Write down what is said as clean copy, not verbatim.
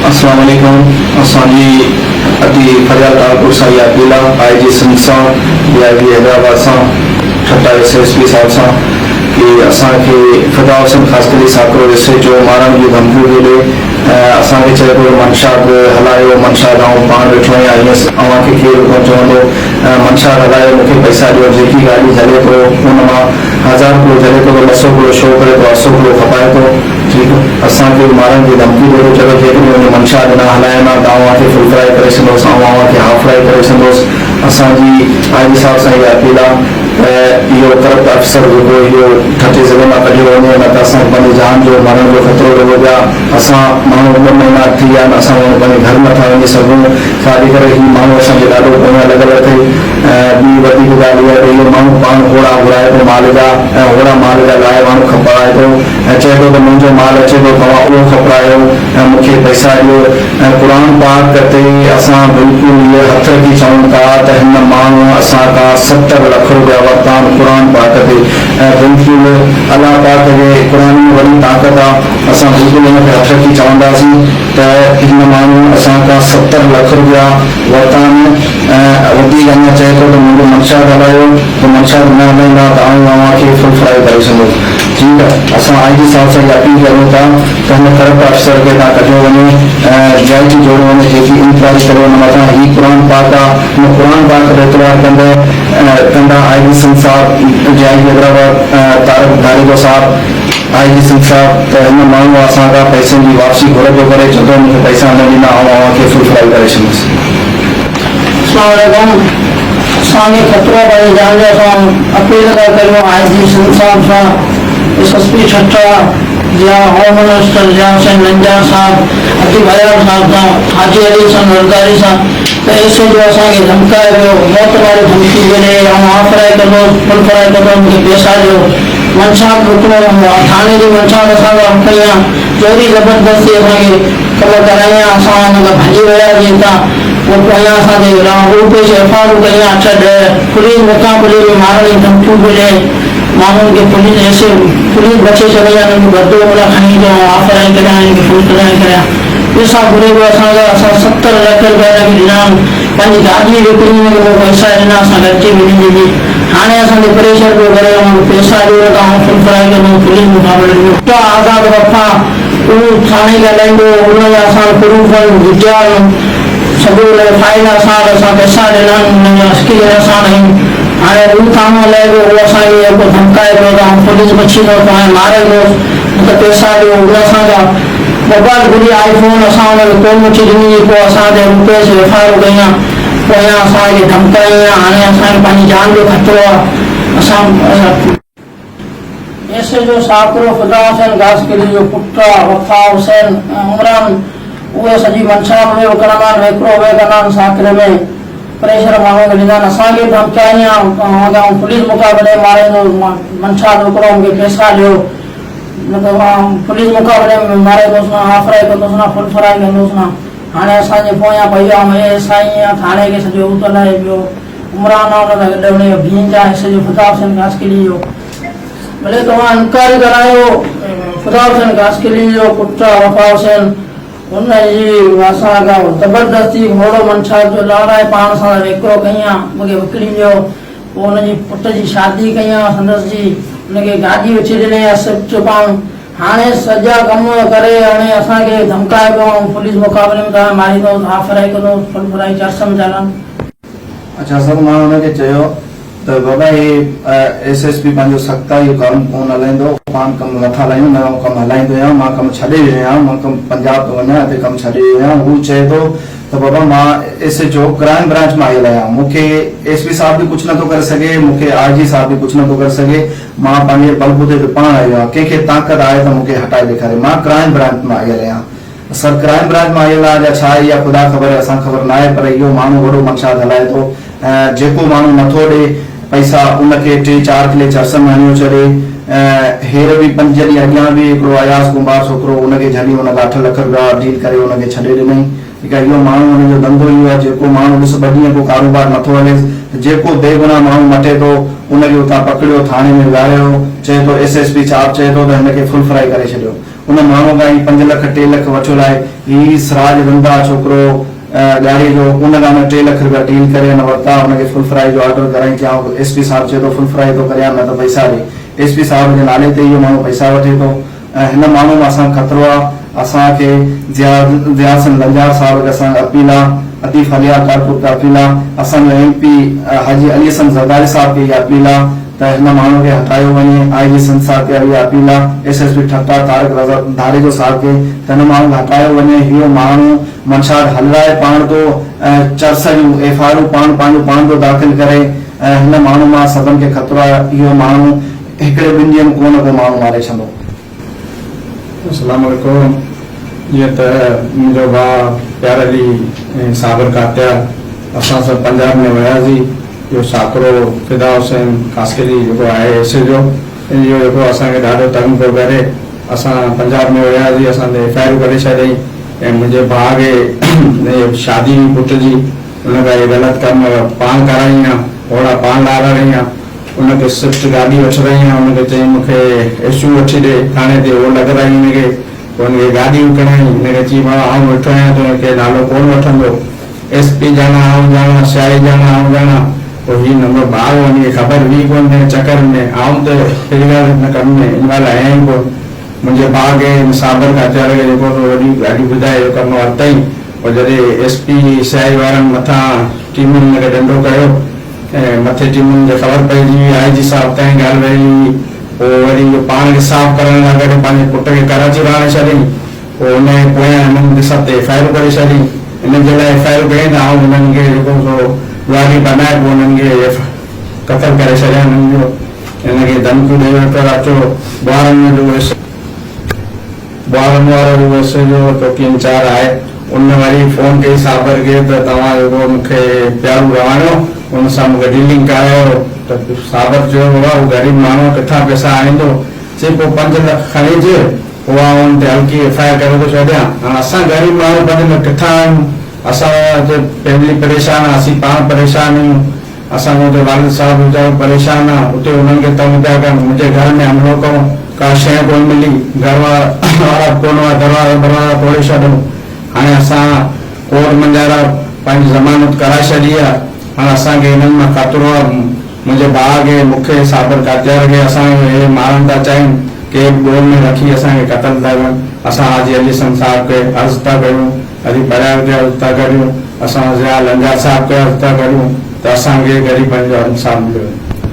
अस्सलाम वालेकुम। असांजी अति फरियाद कानपुर सां इहा अपील आहे IG सिंध सां DIG हैदराबाद सां ठट्टा SSP साहिब सां कि असांखे फिदा हुसैन ख़ासि करे साकिरो विसे जो मारण जी धमकियूं थो ॾिए। असांखे चए पियो मनशाद हलायो, मनशाद आऊं पाण वेठो आहियां, हीअं अव्हांखे केरु कोन चवंदो मनशाद हलायो, मूंखे पैसा ॾियो, जेकी गाॾी हले थो हुन मां 1000 किलो हले थो, 200 किलो शो करे थो, 800 किलो खपाए थो। ठीकु, असांखे मारण जी धमकी ॾिए थो, चयो जेकॾहिं हुन मनशाद न हलाइनि त अव्हांखे फुल फ्राई करे छॾंदुसि, ऐं अव्हांखे हाफ फ्राई करे छॾंदुसि। असांजी IG साहिब सां इहा अपील आहे इहो करप्ट अफ़सर जेको इहो ठटे ज़िले मां कढियो वञे, न त असांखे पंहिंजी जान जो मरण जो ख़तरो लॻो पिया। असां माण्हू 2 महीना थी विया आहिनि, असां पंहिंजे घर नथा वञी सघूं, छाजे करे हीउ माण्हू असांखे ॾाढो पोयां लॻल अथई। ॿी वधीक ॻाल्हि इहा आहे त इहो माण्हू पाण होड़ा घुराए थो माल जा, ऐं होड़ा माल जा लाइ माण्हू खपाए थो ऐं चए थो त मुंहिंजो माल अचे थो, तव्हां उहो खपायो ऐं मूंखे पैसा ॾियो। ऐं क़ुर पाक ते असां बिल्कुलु इहे हथ रखी चऊं था त हिन माण्हू असां खां 70 लख रुपया वरिता आहिनि क़ुर पाक ते, ऐं बिल्कुलु अलाह पाक जे क़ुर में वॾी ताक़त आहे। असां बिल्कुलु हिन खे हथ रखी चवंदासीं त हिन माण्हू असां खां 70 लख रुपया वरिता आहिनि। ऐं वधीक अञा चए थो त मुंहिंजो मनशाद हलायो, त मनशाद न हलाईंदा त आऊं अव्हांखे फुल फ्राई करे छॾंदुसि। ठीकु आहे, असां IG साहिब सां इहा अपील कयूं था त हिन करप्ट अफ़सर खे तव्हां कढियो वञे ऐं जल्द जोड़ियो वञे, जेकी इंक्वायरी करे हुन मथां हीउ क़ुर पाक आहे, हिन क़ुर पाक ते एतबार कंदा IG सिंध साहिब, DIG हैदराबाद तारक धारीगो साहिब, IG सिंध साहिब त हिन माण्हू असां खां पैसनि जी वापसी घुर पियो करे, चवंदो मूंखे पैसा न ॾींदा ऐं अव्हांखे फुल फ्राई करे छॾींदुसि। असांखे ख़तरो पंहिंजी जान जो असां अपील था कयूं IG सिंध साहिब सां, SSP ठट्टा या होम मिनिस्टर या हुसैन नंजार साहिब, अति फरियाद साहिब सां, हाजी अली सां नरदारी सां त ऐसे जो असांखे धमकाए पियो, मौत वारी धमकी ॾिने, ऐं हाफ फ्राई कंदो, फुल फ्राई कंदो, मूंखे पैसा ॾियो। मनशाद हिकिड़ो थाने जी मनशाद असांजा खई आहे, चोरी ज़बरदस्ती असांखे ख़बर कराई आहे, असां हुन खां भॼी विया जीअं था पोयां असांजे रूपे जी FIR कई आहे 8-10 पुलिस मुक़ाबले में मारण जी धमकियूं बि ॾिए, माण्हुनि खे पुलिस बचे छॾी आहे, हुननि खे भरतो न खणी अचो, हाफ फ्राई करिया, हिनखे फुल फ्राई करिया, पैसा घुरे पियो असांजा। असां 70 लख रुपया हिनखे ॾिना, पंहिंजी गाॾी विकिणी हिनखे पोइ पैसा ॾिना, असां अची वञी ॾिनी। हाणे असांखे प्रेशर पियो करे पैसा ॾियो त आउं फुल फ्राई कंदो, पुलिस मुक़ाबले में आज़ाद वफ़ा उहो थाणे ॻाल्हाईंदो, हुनजा असां प्रूफ विझा सॼो फाइल असां पैसा ॾिना, हुनजा अस्की असां आहियूं। हाणे हू थानो हलाए पियो, उहो असांखे धमकाए पियो त पुलिस बची थो तव्हां मारेंदुसि, त पैसा ॾियो। उन असांजा मोबाइल घुरी iPhone असां हुनखे कोन वठी ॾिनी, पोइ असां ते रुपए जी FIR कई, पोयां असांखे धमकाई, हाणे असांखे पंहिंजी जान जो ख़तरो आहे। असां ऐसे जो साकिरो फिदा हुसैन घासकिली जो पुटु आहे, वफ़ा हुसैन उमरान, उहे सॼी मनशाद में कंदा आहिनि, हिकिड़ो उहे कंदा आहिनि साकिरे में प्रेशर माण्हू खे ॾींदा आहिनि, असांखे धमकाई आहे, पुलिस मुक़ाबले मारींदो, मनशाद हिकिड़ो मूंखे पैसा ॾियो, न त पुलिस मुक़ाबले में मारींदुसि न, हाफ फ्राई कंदुसि न, फुल फ्राई कंदुसि न। हाणे असांजे पोयां पई आहे साईं आहे, थाणे खे सॼो उतलाए पियो, उमरान आहे हुन सां गॾु हुनजो भींज आहे सॼो फिदा हुसैन घासकिली जो। भले तव्हां इंक्वायरी करायो, फिदा हुसैन घासकिली जो पुटु आहे वफ़ा हुसैन, हुनजी असां खां ज़बरदस्ती घोड़ो मनशाद जो लाराए पाण सां वेकिरो कई आहे, मूंखे विकिणी ॾियो, पोइ हुनजी पुट जी शादी कई आहे संदसि जी, हुनखे गाॾी वठी ॾिनई आहे स्विफ्ट पाण। हाणे सॼा कम करे हाणे असांखे धमकाए पियो, पुलिस मुक़ाबले में तव्हां मारींदो, हाफ फ्राई कंदो, फुल फ्राई चर्चम चालनि। अच्छा, सभु मां हुनखे चयो त बाबा हे SSP पंहिंजो सख़्ताई कमु कोन हलाईंदो, पाण कमु नथा हलायूं, न कमु हलाईंदो आहियां, मां कमु छॾे वियो आहियां, मां कमु पंजाब थो वञा, हिते कमु छॾे वियो आहियां। हू चए थो त बाबा मां SHO क्राइम ब्रांच मां आयल आहियां, मूंखे SP साहिब बि कुझु नथो करे सघे, मूंखे IG साहिब बि कुझु नथो करे सघे, मां पंहिंजे बलबूते ते पाण आयो आहियां, कंहिंखे ताक़त आहे त मूंखे हटाए ॾेखारे, मां क्राइम ब्रांच मां आयल आहियां। सर क्राइम ब्रांच मां आयल आहे या छा आहे इहा ख़ुदा ख़बर आहे, असां ख़बर न आहे, पर इहो माण्हू वॾो मनशाद हलाए थो। जेको माण्हू नथो ॾे पैसा उनखे 3-4 किले चर्चम हणियो छॾे। हेर बि 5 ॾींहं अॻियां बि हिकिड़ो अयास कुंभार छोकिरो उनखे झली हुनखां 8 लख रुपया डील करे उनखे छॾे ॾिनई। ठीकु आहे, इहो माण्हू हुनजो धंधो इहो आहे, जेको माण्हू ॾिस 2 ॾींहं को कारोबार नथो हले, जेको बेगुनाह माण्हू मटे थो उनखे उतां पकड़ियो, थाणे में विहारियो, चए थो SSP छाप चए थो त हिनखे फुल फ्राई करे छॾियो। उन माण्हू खां ई 5 लख 3 लख वठो लाइ ही सिराज रंधा छोकिरो गाड़ी जो उन खां 3 लख रुपया डील करे न वरिता, हुनखे फुल फ्राई जो ऑर्डर कराई कयां। SP साहब चए थो फुल फ्राई थो करियां, न त पैसा ॾे। SP साहब जे नाले ते इहो माण्हू पैसा वठे थो। हिन माण्हू में असां खतरो आहे। असांखे ज़ियासन लंजार साहब खे असां अपील आहे, अतीफ अलिया कारपुर खे अपील आहे, असांजो MP हाजी अली हसन ज़रदारी साहब खे इहा अपील आहे त हिन माण्हू खे हटायो वञे। IG संसार खे इहा अपील आहे SSP ठट्टा तारक रज़ा धारेजो साहब खे त हिन माण्हू खे हटायो वञे। इहो माण्हू मंशाद हलाए पाण थो चर्च जूं FIR पाण थो दाख़िल करे। हिन माण्हू मां सदन खे खतरो आहे। इहो माण्हू हिकिड़े 2 ॾींहंनि को न को माण्हू मारे छॾंदो। अस्सलाम वालेकुम। जीअं त मुंहिंजो भाउ प्यार अली साबर कातिया असां सभु पंजाब में वियासीं। इहो साकरो फिदा हुसैन कास्करी जेको आहे हिसे जो, इहो जेको असांखे ॾाढो तंग पियो करे। असां पंजाब में वियासीं, असांजे FIR करे छॾियईं ऐं मुंहिंजे भाउ खे शादी पुट जी हुनखां इहे ग़लति कम पाण कराई आहे, ओड़ा पाण लाराई आहे। उनखे स्विफ्ट गाॾी वठी रही आहे, हुनखे चई मूंखे SU वठी ॾे थाणे ते, उहो लॻराई हुनखे, हुनखे गाॾी विकिणाई। हिनखे चई भाउ आउं वेठो आहियां त हुनखे नालो कोन वठंदो। SP जाना आउं जाना, शाही जाना आउं जाना। पोइ हीउ नंबर भाउ हुनखे ख़बर हुई कोन चकर में, आउं त अहिड़ी ॻाल्हि न कम में इन महिल आहियां ई कोन। मुंहिंजे भाउ खे साबर कातियार खे जेको वॾी गाॾी ॿुधाए इहो कमु वरितई। पोइ जॾहिं SP शाही वारनि मथां टीमुनि हुनखे डंडो कयो ऐं मथे टीमुनि खे ख़बर पइजी हुई, IG साहब ताईं ॻाल्हि वई हुई। पोइ वरी इहो पाण खे साफ़ करण लाइ गॾु पंहिंजे पुट खे कराची रहाणे छॾियईं। पोइ हुनजे पोयां हिननि सभ ते FIR करे छॾी। हिन जे लाइ FIR कयईं त आउं हुननि खे जेको सो ॻाॾी बनाए पोइ हुननि खे क़तल करे छॾिया। हिननि जो हिनखे धमकियूं ॾेई वेठो अचो। ॿारनि वारो हिसे जो चौकी इंचार्ज आहे, उन वरी फ़ोन कई साबर खे त तव्हां जेको मूंखे प्यारू रवानियो, उन सां मूंखे डीलिंग करायो। त साबर चयो बाबा उहो ग़रीब माण्हू किथां पैसा आणींदो, चई पोइ 5 लख खणी अचे, पोइ आउं हुन ते हल्की FIR करे थो छॾियां। हाणे असां ग़रीब माण्हू 5 लख किथां आहियूं? असां फैमिली परेशान आहे, असीं पाण परेशान आहियूं। असांजो हुते वालिद साहब वीचारो परेशान आहे, उते हुननि खे तंग पिया कनि, मुंहिंजे घर में हमिलो कयूं, का शइ कोन मिली, घर वारा कोन हुआ, दरवाजा तोड़े छॾियो। हाणे असां कोर्ट मंझारा पंहिंजी ज़मानत कराए छॾी आहे। हाणे असांखे हिननि मां खतरो आहे। मुंहिंजे भाउ खे, मूंखे, साबर कातियार खे असांखे हे मारण था चाहिनि, के ॻोल में रखी असांखे क़तल था कनि। असां हाजी अली हसन साहब खे अर्ज़ था कयूं, अली परियार खे अर्ज़ था करियूं, असां ज़िया लंजार साहब खे अर्ज़ था करियूं त असांखे ग़रीबनि जो इंसाफ़ मिले।